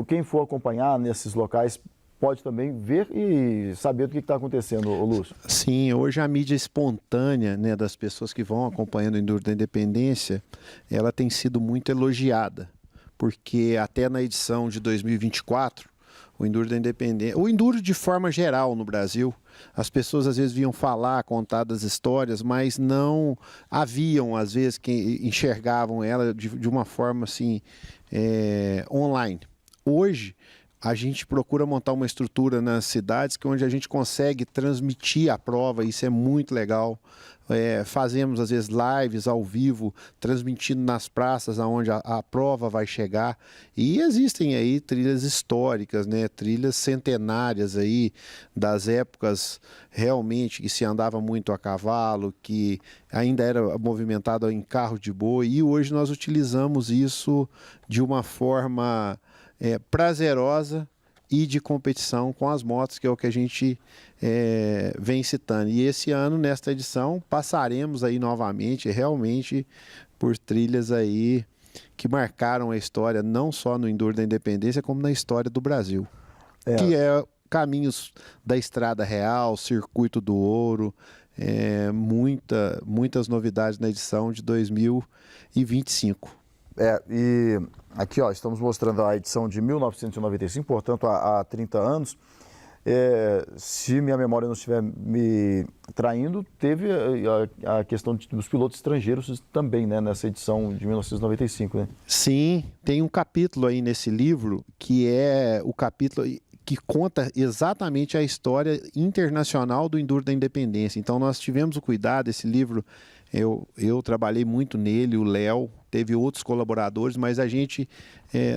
quem for acompanhar nesses locais pode também ver e saber do que está acontecendo, Lúcio. Sim, hoje a mídia espontânea, né, das pessoas que vão acompanhando o Enduro da Independência, ela tem sido muito elogiada, porque até na edição de 2024, o Enduro da Independência, o Enduro de forma geral no Brasil, as pessoas às vezes vinham falar, contar das histórias, mas não haviam, às vezes, que enxergavam ela de uma forma assim, online. Hoje, a gente procura montar uma estrutura nas cidades onde a gente consegue transmitir a prova, isso é muito legal. Fazemos, às vezes, lives ao vivo, transmitindo nas praças onde a prova vai chegar. E existem aí trilhas históricas, né? Trilhas centenárias aí, das épocas realmente que se andava muito a cavalo, que ainda era movimentado em carro de boi. E hoje nós utilizamos isso de uma forma prazerosa e de competição com as motos, que é o que a gente vem citando. E esse ano, nesta edição, passaremos aí novamente, realmente, por trilhas aí que marcaram a história, não só no Enduro da Independência, como na história do Brasil. Que é caminhos da Estrada Real, Circuito do Ouro, muitas novidades na edição de 2025. E aqui, ó, estamos mostrando a edição de 1995, portanto, há 30 anos. Se minha memória não estiver me traindo, teve a questão dos pilotos estrangeiros também, né, nessa edição de 1995, né? Sim, tem um capítulo aí nesse livro que é o capítulo que conta exatamente a história internacional do Enduro da Independência. Então nós tivemos o cuidado, esse livro, eu trabalhei muito nele, o Léo, teve outros colaboradores, mas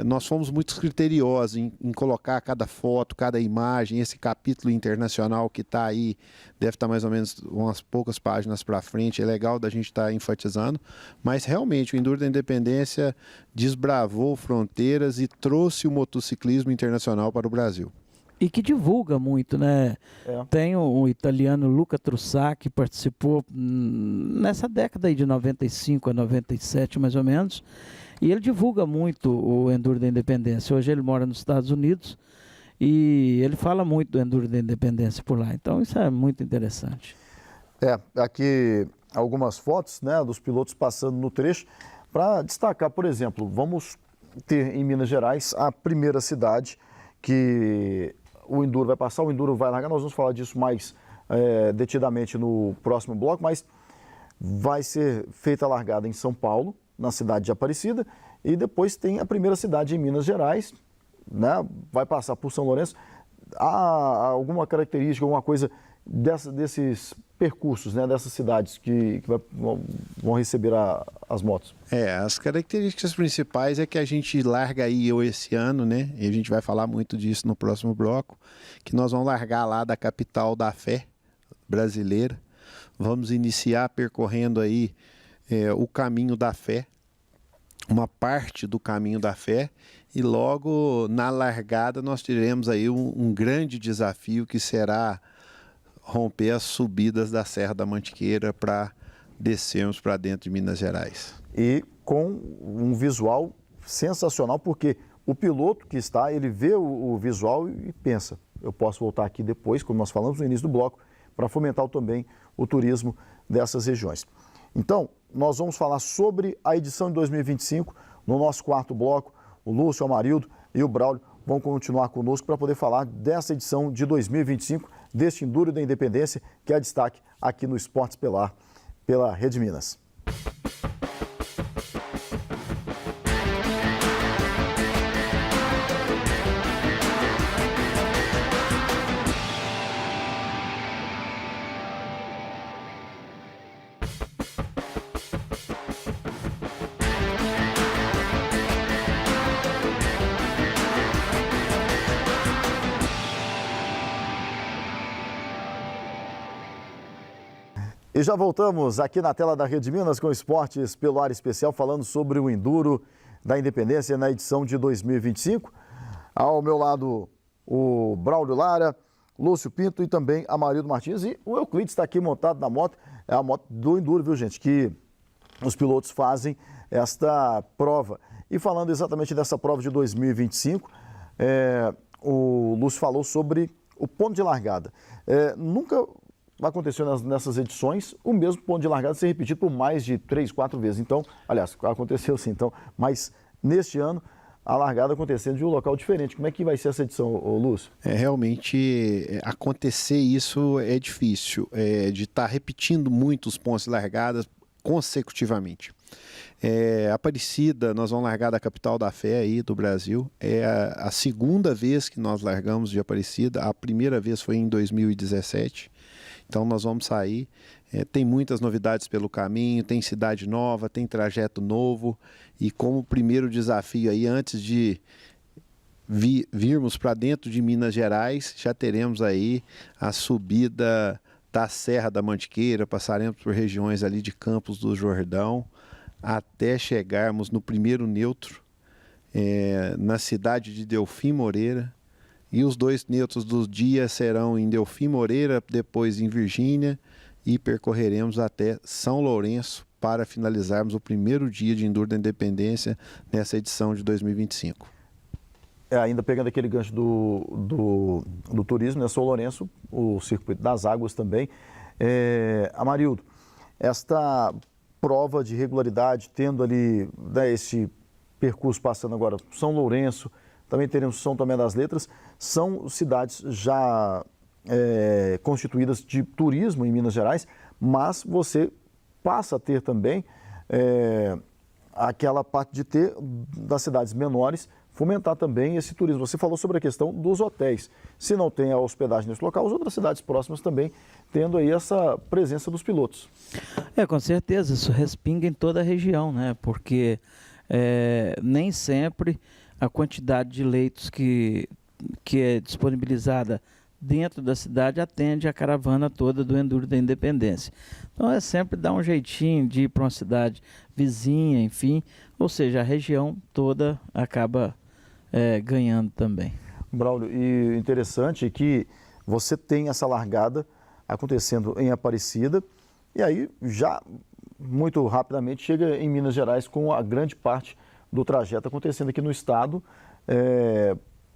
nós fomos muito criteriosos em colocar cada foto, cada imagem, esse capítulo internacional que está aí, deve estar mais ou menos umas poucas páginas para frente, é legal da gente estar enfatizando, mas realmente o Enduro da Independência desbravou fronteiras e trouxe o motociclismo internacional para o Brasil. E que divulga muito, né? Tem o italiano Luca Trussà, que participou nessa década aí de 95 a 97, mais ou menos, e ele divulga muito o Enduro da Independência. Hoje ele mora nos Estados Unidos e ele fala muito do Enduro da Independência por lá. Então isso é muito interessante. Aqui algumas fotos, né, dos pilotos passando no trecho, para destacar, por exemplo, vamos ter em Minas Gerais a primeira cidade que o Enduro vai passar, o Enduro vai largar. Nós vamos falar disso mais detidamente no próximo bloco, mas vai ser feita a largada em São Paulo, na cidade de Aparecida, e depois tem a primeira cidade em Minas Gerais, né? Vai passar por São Lourenço. Há alguma característica, alguma coisa desses percursos, né, dessas cidades que vão receber as motos? As características principais é que a gente larga aí esse ano, né, e a gente vai falar muito disso no próximo bloco, que nós vamos largar lá da capital da fé brasileira, vamos iniciar percorrendo aí o caminho da fé, uma parte do caminho da fé, e logo na largada nós teremos aí um grande desafio que será romper as subidas da Serra da Mantiqueira para descermos para dentro de Minas Gerais. E com um visual sensacional, porque o piloto que está, ele vê o visual e pensa, eu posso voltar aqui depois, como nós falamos no início do bloco, para fomentar também o turismo dessas regiões. Então, nós vamos falar sobre a edição de 2025 no nosso quarto bloco. O Lúcio, o Amarildo e o Braulio vão continuar conosco para poder falar dessa edição de 2025, deste Enduro da Independência, que é destaque aqui no Esportes pela Rede Minas. E já voltamos aqui na tela da Rede Minas com Esportes pelo Ar Especial, falando sobre o Enduro da Independência na edição de 2025. Ao meu lado, o Braulio Lara, Lúcio Pinto e também Amarildo Martins. E o Euclides está aqui montado na moto, é a moto do Enduro, viu, gente? Que os pilotos fazem esta prova. E falando exatamente dessa prova de 2025, o Lúcio falou sobre o ponto de largada. Nunca aconteceu nessas edições o mesmo ponto de largada ser repetido por mais de 3, 4 vezes. Então, aliás, aconteceu sim, então, mas neste ano a largada acontecendo de um local diferente. Como é que vai ser essa edição, Lúcio? Realmente acontecer isso é difícil, de estar repetindo muitos pontos de largada consecutivamente. Aparecida, nós vamos largar da capital da fé aí do Brasil. É a segunda vez que nós largamos de Aparecida. A primeira vez foi em 2017. Então nós vamos sair. Tem muitas novidades pelo caminho, tem cidade nova, tem trajeto novo. E como primeiro desafio aí, antes de virmos para dentro de Minas Gerais, já teremos aí a subida da Serra da Mantiqueira, passaremos por regiões ali de Campos do Jordão, até chegarmos no primeiro neutro, na cidade de Delfim Moreira. E os 2 neutros do dia serão em Delfim Moreira, depois em Virgínia, e percorreremos até São Lourenço para finalizarmos o primeiro dia de Enduro da Independência nessa edição de 2025. Ainda pegando aquele gancho do turismo, né? São Lourenço, o Circuito das Águas também. Amarildo, esta prova de regularidade, tendo ali, né, esse percurso passando agora São Lourenço, também teremos São Tomé das Letras, são cidades já constituídas de turismo em Minas Gerais, mas você passa a ter também aquela parte de ter das cidades menores, fomentar também esse turismo. Você falou sobre a questão dos hotéis. Se não tem a hospedagem nesse local, as outras cidades próximas também tendo aí essa presença dos pilotos. Com certeza, isso respinga em toda a região, né? Porque nem sempre a quantidade de leitos que é disponibilizada dentro da cidade atende a caravana toda do Enduro da Independência. Então é sempre dar um jeitinho de ir para uma cidade vizinha, enfim, ou seja, a região toda acaba ganhando também. Braulio, e interessante que você tem essa largada acontecendo em Aparecida e aí já muito rapidamente chega em Minas Gerais com a grande parte do trajeto acontecendo aqui no estado,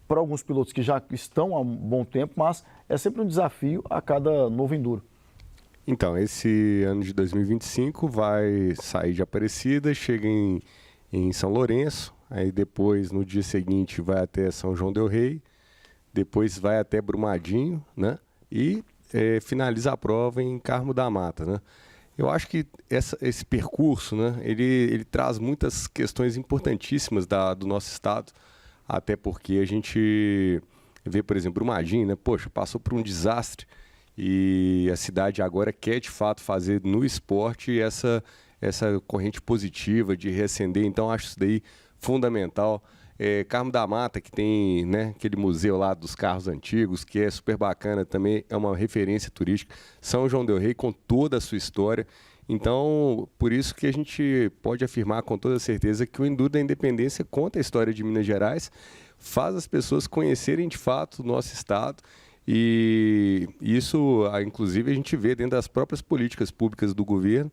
para alguns pilotos que já estão há um bom tempo, mas é sempre um desafio a cada novo Enduro. Então, esse ano de 2025 vai sair de Aparecida, chega em São Lourenço, aí depois, no dia seguinte, vai até São João del Rei, depois vai até Brumadinho, né? E finaliza a prova em Carmo da Mata, né? Eu acho que esse percurso, né, ele traz muitas questões importantíssimas do nosso estado, até porque a gente vê, por exemplo, Brumadinho, né? Poxa, passou por um desastre e a cidade agora quer, de fato, fazer no esporte essa corrente positiva de reacender. Então, acho isso daí fundamental. Carmo da Mata, que tem, né, aquele museu lá dos carros antigos, que é super bacana, também é uma referência turística. São João del Rei, com toda a sua história. Então, por isso que a gente pode afirmar com toda certeza que o Enduro da Independência conta a história de Minas Gerais, faz as pessoas conhecerem de fato o nosso estado, e isso, inclusive, a gente vê dentro das próprias políticas públicas do governo,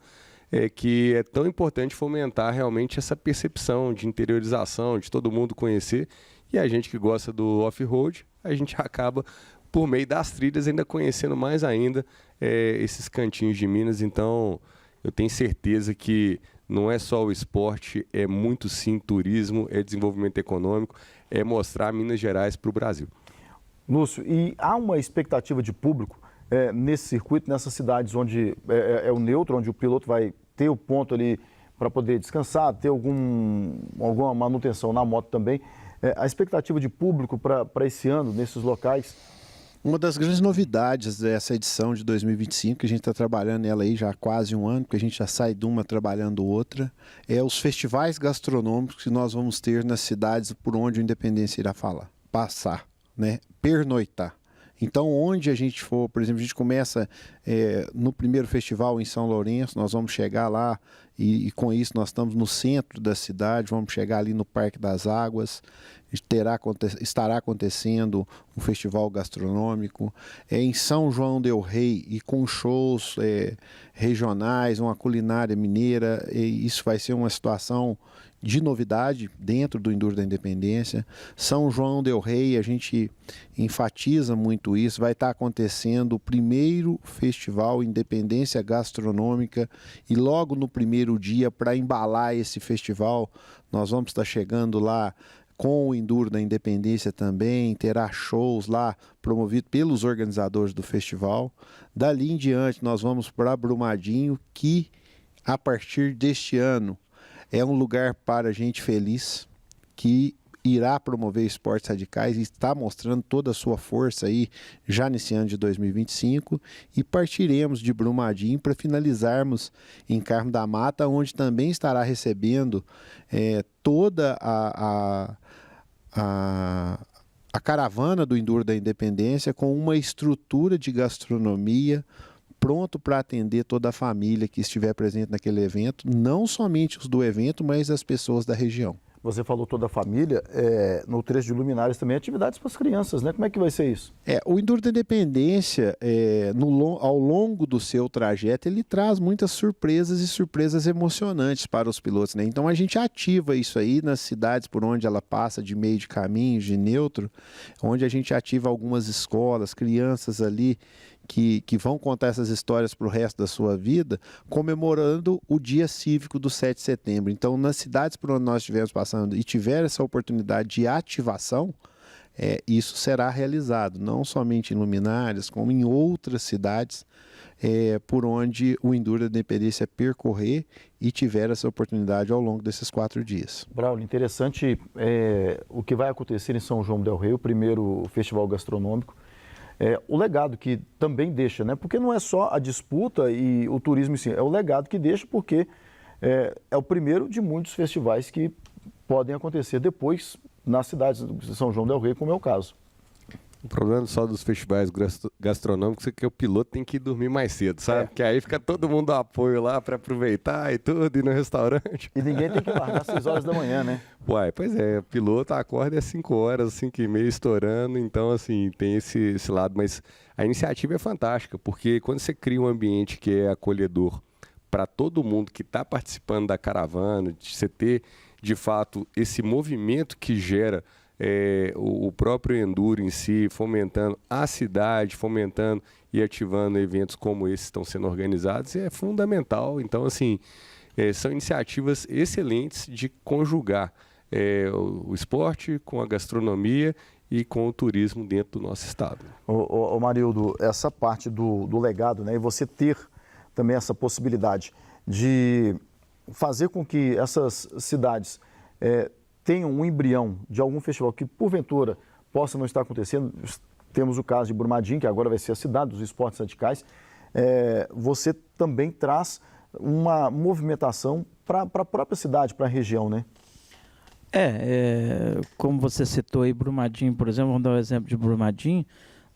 que é tão importante fomentar realmente essa percepção de interiorização, de todo mundo conhecer, e a gente que gosta do off-road, a gente acaba, por meio das trilhas, ainda conhecendo mais ainda esses cantinhos de Minas. Então, eu tenho certeza que não é só o esporte, é muito sim turismo, é desenvolvimento econômico, é mostrar Minas Gerais para o Brasil. Lúcio, e há uma expectativa de público nesse circuito, nessas cidades onde é o neutro, onde o piloto vai ter o ponto ali para poder descansar, ter alguma manutenção na moto também. A expectativa de público para esse ano, nesses locais? Uma das grandes novidades dessa edição de 2025, que a gente está trabalhando nela aí já há quase um ano, porque a gente já sai de uma trabalhando outra, é os festivais gastronômicos que nós vamos ter nas cidades por onde o Independência irá passar, né? Pernoitar. Então, onde a gente for, por exemplo, a gente começa no primeiro festival em São Lourenço, nós vamos chegar lá e com isso nós estamos no centro da cidade, vamos chegar ali no Parque das Águas, estará acontecendo um festival gastronômico. Em São João del Rei e com shows regionais, uma culinária mineira, e isso vai ser uma situação de novidade dentro do Enduro da Independência. São João del Rei, a gente enfatiza muito isso, vai estar acontecendo o primeiro festival Independência Gastronômica e logo no primeiro dia, para embalar esse festival, nós vamos estar chegando lá com o Enduro da Independência também, terá shows lá promovidos pelos organizadores do festival. Dali em diante nós vamos para Brumadinho, que a partir deste ano é um lugar para gente feliz, que irá promover esportes radicais e está mostrando toda a sua força aí já nesse ano de 2025, e partiremos de Brumadinho para finalizarmos em Carmo da Mata, onde também estará recebendo toda a caravana do Enduro da Independência com uma estrutura de gastronomia pronto para atender toda a família que estiver presente naquele evento, não somente os do evento, mas as pessoas da região. Você falou toda a família, no trecho de luminares também atividades para as crianças, né? Como é que vai ser isso? O Enduro da Independência, ao longo do seu trajeto, ele traz muitas surpresas e surpresas emocionantes para os pilotos, né? Então a gente ativa isso aí nas cidades por onde ela passa, de meio de caminho, de neutro, onde a gente ativa algumas escolas, crianças ali que vão contar essas histórias para o resto da sua vida, comemorando o dia cívico do 7 de setembro. Então, nas cidades por onde nós estivermos passando e tiver essa oportunidade de ativação, isso será realizado, não somente em Luminárias, como em outras cidades por onde o Enduro da Independência percorrer e tiver essa oportunidade ao longo desses 4 dias. Braulio, interessante o que vai acontecer em São João del Rei, o primeiro festival gastronômico. O legado que também deixa, né? Porque não é só a disputa e o turismo em si, é o legado que deixa, porque é o primeiro de muitos festivais que podem acontecer depois nas cidades de São João del Rei, como é o caso. O problema só dos festivais gastronômicos é que o piloto tem que dormir mais cedo, sabe? Porque aí fica todo mundo ao apoio lá para aproveitar e tudo, ir no restaurante. E ninguém tem que largar às 6 horas da manhã, né? Uai, pois é, o piloto acorda às 5 horas, 5h30 estourando, então assim, tem esse lado. Mas a iniciativa é fantástica, porque quando você cria um ambiente que é acolhedor para todo mundo que está participando da caravana, de você ter, de fato, esse movimento que gera o próprio Enduro em si, fomentando a cidade, fomentando e ativando eventos como esses que estão sendo organizados, é fundamental. Então, assim, são iniciativas excelentes de conjugar o esporte com a gastronomia e com o turismo dentro do nosso estado. Ô Marildo, essa parte do legado, né, e você ter também essa possibilidade de fazer com que essas cidades tenham um embrião de algum festival que, porventura, possa não estar acontecendo. Temos o caso de Brumadinho, que agora vai ser a cidade dos esportes radicais. Você também traz uma movimentação para a própria cidade, para a região, né? Como você citou aí, Brumadinho, por exemplo, vamos dar um exemplo de Brumadinho.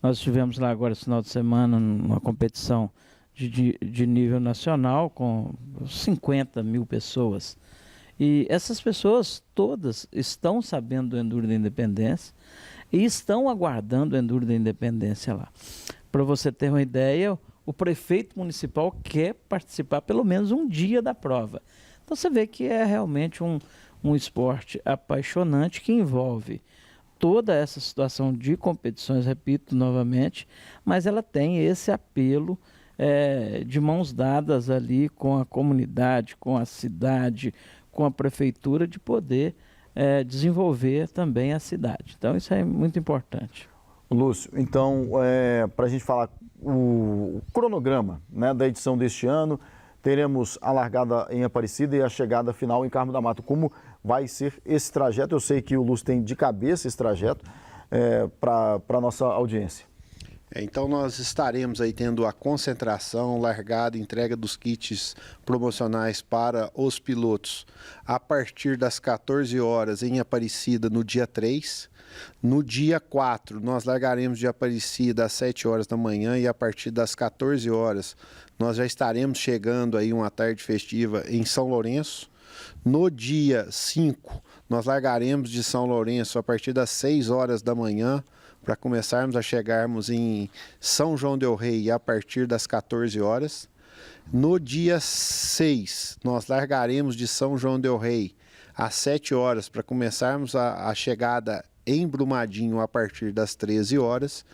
Nós estivemos lá agora esse final de semana numa competição de nível nacional com 50 mil pessoas. E essas pessoas todas estão sabendo do Enduro da Independência e estão aguardando o Enduro da Independência lá. Para você ter uma ideia, o prefeito municipal quer participar pelo menos um dia da prova. Então você vê que é realmente um esporte apaixonante que envolve toda essa situação de competições, repito novamente, mas ela tem esse apelo de mãos dadas ali com a comunidade, com a cidade, com a prefeitura, de poder desenvolver também a cidade. Então isso é muito importante. Lúcio, então, para a gente falar o cronograma, né, da edição deste ano, teremos a largada em Aparecida e a chegada final em Carmo da Mata. Como vai ser esse trajeto? Eu sei que o Lúcio tem de cabeça esse trajeto para a nossa audiência. Então nós estaremos aí tendo a concentração, largada, entrega dos kits promocionais para os pilotos a partir das 14 horas em Aparecida no dia 3. No dia 4 nós largaremos de Aparecida às 7 horas da manhã e a partir das 14 horas nós já estaremos chegando aí uma tarde festiva em São Lourenço. No dia 5 nós largaremos de São Lourenço a partir das 6 horas da manhã, para começarmos a chegarmos em São João del Rei a partir das 14 horas. No dia 6, nós largaremos de São João del Rei às 7 horas para começarmos a chegada em Brumadinho a partir das 13 horas.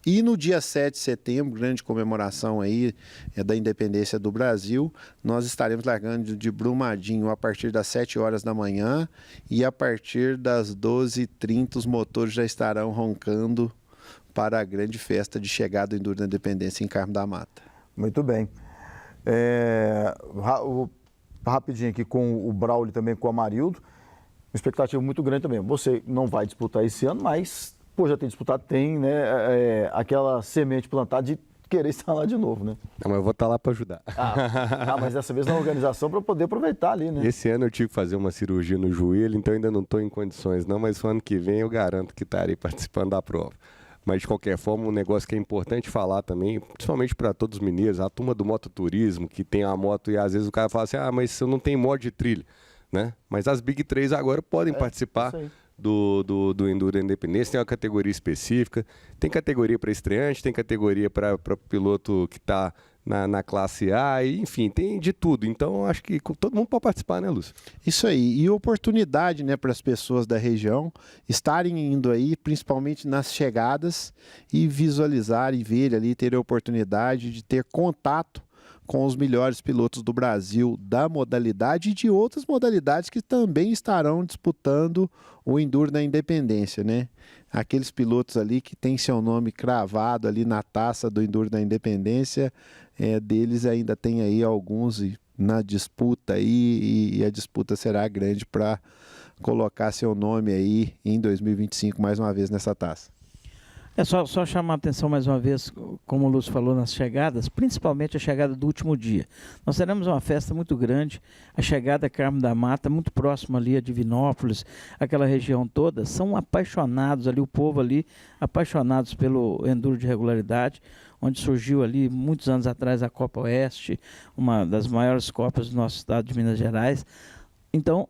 E no dia 7 de setembro, grande comemoração aí da independência do Brasil, nós estaremos largando de Brumadinho a partir das 7 horas da manhã e a partir das 12h30 os motores já estarão roncando para a grande festa de chegada do Enduro da Independência em Carmo da Mata. Muito bem. Rapidinho aqui com o Braulio e também com o Amarildo. Uma expectativa muito grande também. Você não vai disputar esse ano, mas por já ter disputado, tem, né, aquela semente plantada de querer estar lá de novo, né? Não, mas eu vou estar lá para ajudar. Mas dessa vez na organização para poder aproveitar ali, né? Esse ano eu tive que fazer uma cirurgia no joelho, então ainda não estou em condições não, mas no ano que vem eu garanto que estarei participando da prova. Mas de qualquer forma, um negócio que é importante falar também, principalmente para todos os mineiros, a turma do mototurismo, que tem a moto e às vezes o cara fala assim, mas eu não tenho modo de trilha, né? Mas as Big 3 agora podem participar do Enduro da Independência, tem uma categoria específica, tem categoria para estreante, tem categoria para piloto que está na classe A, e, enfim, tem de tudo. Então, acho que todo mundo pode participar, né, Lúcio? Isso aí, e oportunidade, né, para as pessoas da região estarem indo aí, principalmente nas chegadas, e visualizar e ver ali, ter a oportunidade de ter contato com os melhores pilotos do Brasil da modalidade e de outras modalidades que também estarão disputando o Enduro da Independência, né? Aqueles pilotos ali que tem seu nome cravado ali na taça do Enduro da Independência, deles ainda tem aí alguns na disputa aí, e a disputa será grande para colocar seu nome aí em 2025 mais uma vez nessa taça. Só chamar a atenção mais uma vez, como o Lúcio falou, nas chegadas, principalmente a chegada do último dia. Nós teremos uma festa muito grande, a chegada a Carmo da Mata, muito próxima ali a Divinópolis, aquela região toda, são apaixonados ali, o povo ali, apaixonados pelo enduro de regularidade, onde surgiu ali muitos anos atrás a Copa Oeste, uma das maiores copas do nosso estado de Minas Gerais. Então,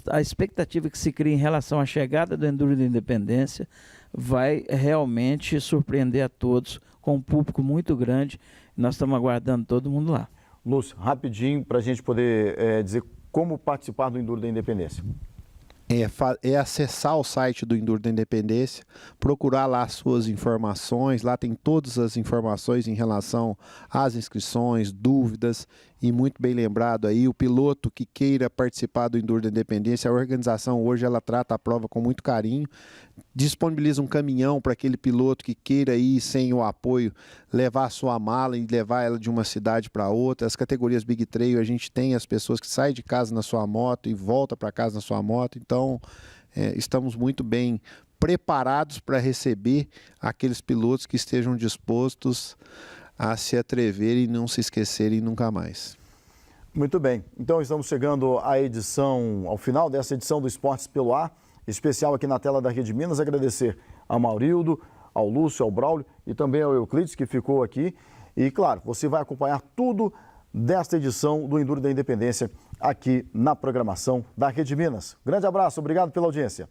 a expectativa que se cria em relação à chegada do Enduro da Independência vai realmente surpreender a todos, com um público muito grande. Nós estamos aguardando todo mundo lá. Lúcio, rapidinho, para a gente poder dizer como participar do Enduro da Independência. É acessar o site do Enduro da Independência, procurar lá as suas informações, lá tem todas as informações em relação às inscrições, dúvidas, e muito bem lembrado aí, o piloto que queira participar do Enduro da Independência, a organização hoje ela trata a prova com muito carinho, disponibiliza um caminhão para aquele piloto que queira ir sem o apoio, levar a sua mala e levar ela de uma cidade para outra. As categorias Big Trail, a gente tem as pessoas que saem de casa na sua moto e voltam para casa na sua moto, então estamos muito bem preparados para receber aqueles pilotos que estejam dispostos a se atreverem e não se esquecerem nunca mais. Muito bem, então estamos chegando ao final dessa edição do Esportes pelo Ar, especial aqui na tela da Rede Minas. Agradecer ao Maurildo, ao Lúcio, ao Braulio e também ao Euclides, que ficou aqui. E claro, você vai acompanhar tudo desta edição do Enduro da Independência aqui na programação da Rede Minas. Grande abraço, obrigado pela audiência.